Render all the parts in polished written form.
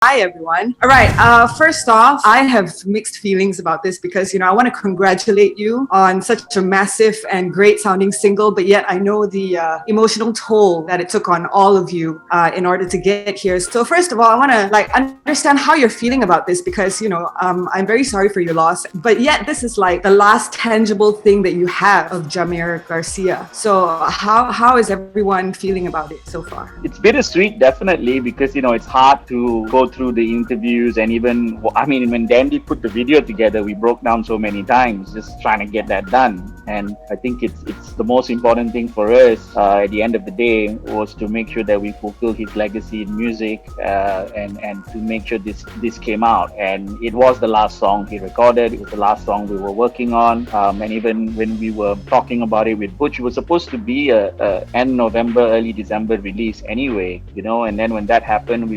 Hi, everyone. All right. First off, I have mixed feelings about this because, I want to congratulate you on such a massive and great sounding single, but yet I know the emotional toll that it took on all of you in order to get here. So first of all, I want to understand how you're feeling about this because, I'm very sorry for your loss, but yet this is like the last tangible thing that you have of Jamir Garcia. So how is everyone feeling about it so far? It's bittersweet, definitely, because it's hard to go through the interviews, and even when Dandy put the video together, we broke down so many times just trying to get that done. And I think it's the most important thing for us at the end of the day was to make sure that we fulfill his legacy in music, and to make sure this came out. And it was the last song he recorded. It was the last song we were working on. And even when we were talking about it with Butch, it was supposed to be a end November, early December release anyway. And then when that happened, we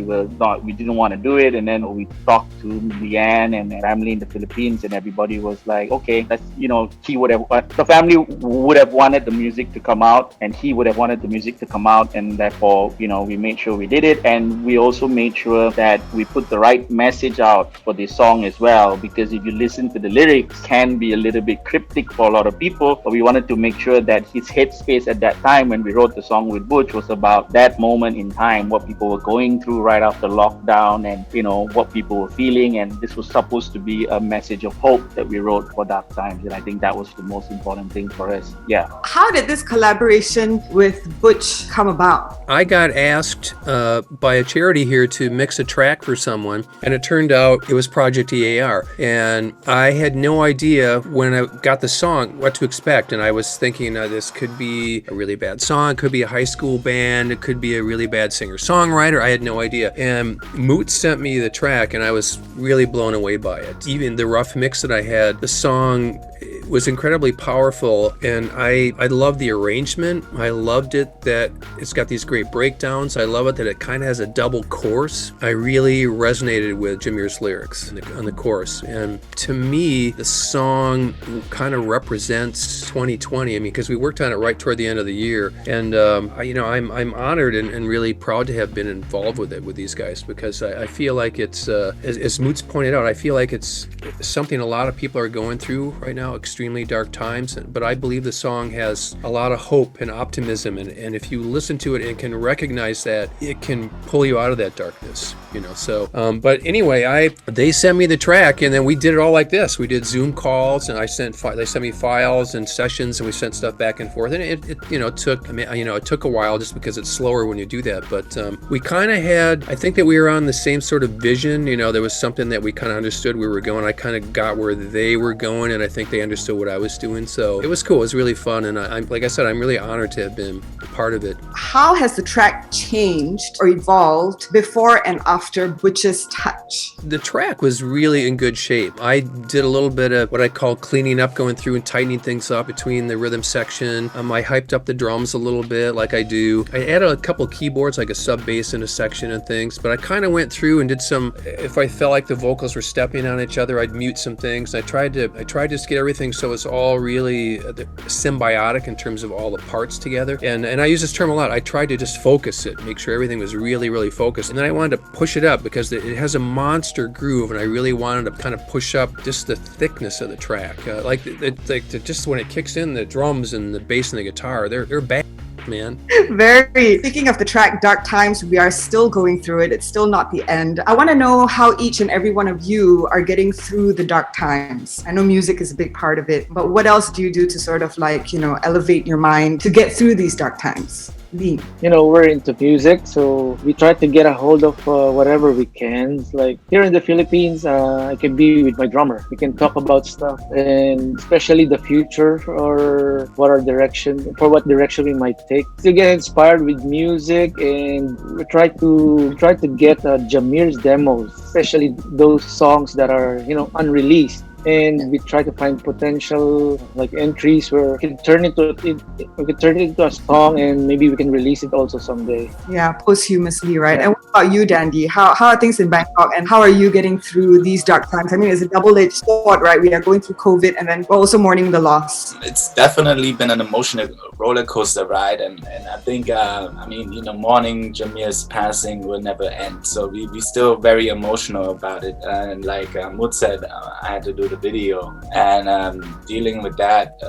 didn't want to do it. And then we talked to Leanne and family in the Philippines, and everybody was like, okay, that's he would have the family would have wanted the music to come out, and he would have wanted the music to come out, and therefore we made sure we did it. And we also made sure that we put the right message out for this song as well, because if you listen to the lyrics, can be a little bit cryptic for a lot of people, but we wanted to make sure that his headspace at that time when we wrote the song with Butch was about that moment in time, what people were going through right after lockdown, and what people were feeling. And this was supposed to be a message of hope that we wrote for dark times, and I think that was the most important thing for us. Yeah. How did this collaboration with Butch come about? I got asked by a charity here to mix a track for someone, and it turned out it was Project E.A.R. And I had no idea when I got the song what to expect, and I was thinking this could be a really bad song, it could be a high school band, it could be a really bad singer-songwriter. I had no idea. And Moot sent me the track, and I was really blown away by it. Even the rough mix that I had, the song was incredibly powerful, and I love the arrangement. I loved it that it's got these great breakdowns. I love it that it kind of has a double chorus. I really resonated with Jameer's lyrics on the chorus, and to me the song kind of represents 2020. Because we worked on it right toward the end of the year, and I'm honored and really proud to have been involved with it with these guys, because I feel like it's as Moots pointed out, I feel like it's something a lot of people are going through right now, extremely dark times, but I believe the song has a lot of hope and optimism, and if you listen to it and can recognize that, it can pull you out of that darkness, so but anyway, they sent me the track, and then we did it all like this. We did Zoom calls, and they sent me files and sessions, and we sent stuff back and forth, and it took a while just because it's slower when you do that, but we kind of had, I think that we were on the same sort of vision. There was something that we kind of understood we were going. I kind of got where they were going, and I think they understood what I was doing. So it was cool. It was really fun. And I'm like I said, I'm really honored to have been a part of it. How has the track changed or evolved before and after Butch's touch? The track was really in good shape. I did a little bit of what I call cleaning up, going through and tightening things up between the rhythm section. I hyped up the drums a little bit like I do. I added a couple keyboards, like a sub bass in a section and things, but I kind of went through and did some, if I felt like the vocals were stepping on each other, I'd mute some things. I tried to just get everything so it's all really symbiotic in terms of all the parts together. And I use this term a lot. I tried to just focus it, make sure everything was really, really focused. And then I wanted to push it up because it has a monster groove, and I really wanted to kind of push up just the thickness of the track. Just when it kicks in, the drums and the bass and the guitar, they're bad. Man. Very. Speaking of the track Dark Times, we are still going through it. It's still not the end. I want to know how each and every one of you are getting through the dark times. I know music is a big part of it, but what else do you do to sort of elevate your mind to get through these dark times? We're into music, so we try to get a hold of whatever we can. It's like here in the Philippines, I can be with my drummer. We can talk about stuff, and especially the future, or what direction we might take. To get inspired with music, and we try to get Jameer's demos, especially those songs that are unreleased. and we try to find potential like entries where we could turn it into a song, and maybe we can release it also someday. Yeah, posthumously, right? Yeah. And what about you, Dandy? How are things in Bangkok, and how are you getting through these dark times? I mean, it's a double-edged sword, right? We are going through COVID, and then we're also mourning the loss. It's definitely been an emotional roller coaster ride, and I think mourning Jameer's passing will never end. So we still very emotional about it, and like Mood said, I had to do the video, and dealing with that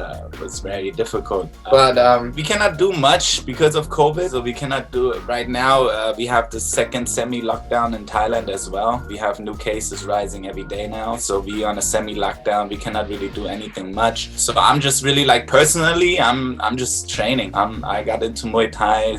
was very difficult. But we cannot do much because of COVID, so we cannot do it right now. We have the second semi-lockdown in Thailand as well. We have new cases rising every day now, so we on a semi-lockdown. We cannot really do anything much. So I'm just really like personally, I'm just training. I got into Muay Thai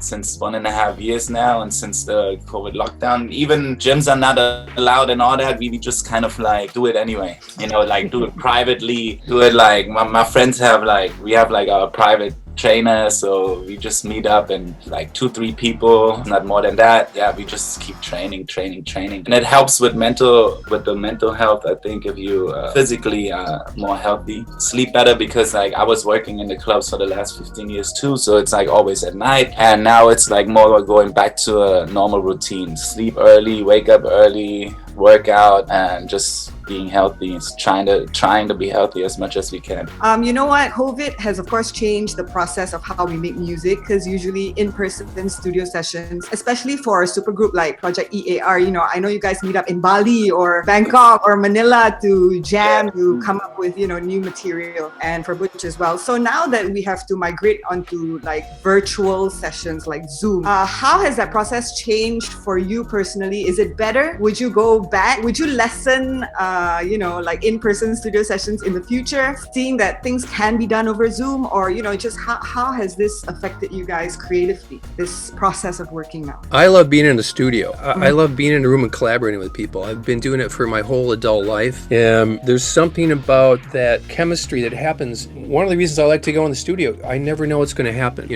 since 1.5 years now, and since the COVID lockdown, even gyms are not allowed and all that. We just kind of like do it anyway, like do it privately, do it like my friends have we have like our private trainer, so we just meet up and like 2-3 people, not more than that. Yeah, we just keep training, and it helps with the mental health. I think if you physically are more healthy, sleep better, because like I was working in the clubs for the last 15 years too, so it's like always at night, and now it's like more going back to a normal routine: sleep early, wake up early, work out, and just being healthy. It's trying to be healthy as much as we can. You know what? COVID has, of course, changed the process of how we make music, because usually in-person studio sessions, especially for a supergroup like Project E.A.R, I know you guys meet up in Bali or Bangkok or Manila to jam, to come up with, new material, and for Butch as well. So now that we have to migrate onto like virtual sessions like Zoom, how has that process changed for you personally? Is it better? Would you go back? Would you lessen like in-person studio sessions in the future, seeing that things can be done over Zoom, or just how has this affected you guys creatively, this process of working now? I love being in the studio. I love being in a room and collaborating with people. I've been doing it for my whole adult life. There's something about that chemistry that happens. One of the reasons I like to go in the studio, I never know what's going to happen.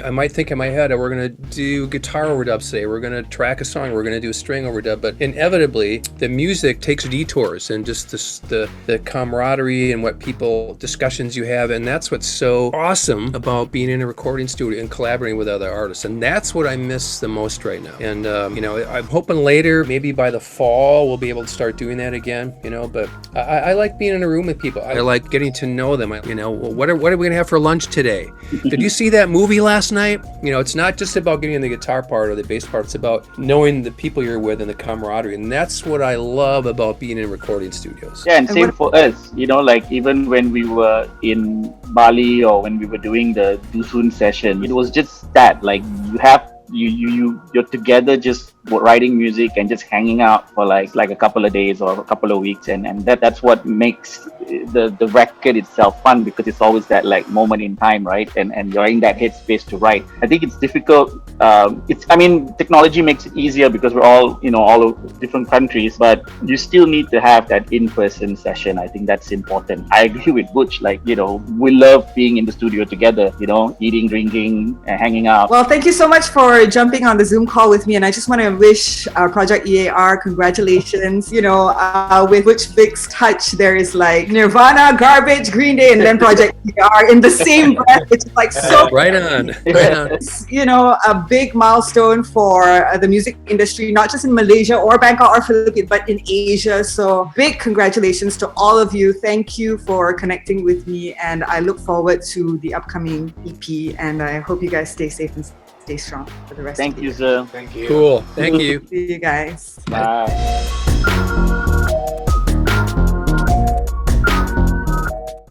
I might think in my head, we're going to do guitar overdubs today, we're going to track a song, we're going to do a string overdub, but inevitably the music takes detours, and just the camaraderie and discussions you have, and that's what's so awesome about being in a recording studio and collaborating with other artists, and that's what I miss the most right now. And I'm hoping later, maybe by the fall, we'll be able to start doing that again. But I like being in a room with people. I like getting to know them. What are we gonna have for lunch today? Did you see that movie last night? It's not just about getting the guitar part or the bass part. It's about knowing the people you're with and the camaraderie, and that's what I love about being in recording studios. Yeah, and same for us, like even when we were in Bali or when we were doing the Dusun session, it was just that, like you're together just writing music and just hanging out for like a couple of days or a couple of weeks, and that's what makes the record itself fun, because it's always that like moment in time, right? And you're in that headspace to write. I think it's difficult. Technology makes it easier because we're all all of different countries, but you still need to have that in-person session. I think that's important. I agree with Butch. We love being in the studio together, eating, drinking, and hanging out. Well, thank you so much for jumping on the Zoom call with me, and I just want to wish Project E.A.R congratulations. With Butch Vig's touch, there is like Nirvana, Garbage, Green Day, and then Project E.A.R in the same breath, which is like so right on. A big milestone for the music industry, not just in Malaysia or Bangkok or Philippines, but in Asia. So big congratulations to all of you. Thank you for connecting with me, and I look forward to the upcoming EP, and I hope you guys stay safe and stay strong for the rest of the year. Thank you, Zher. Thank you. Cool. Thank you. See you guys. Bye.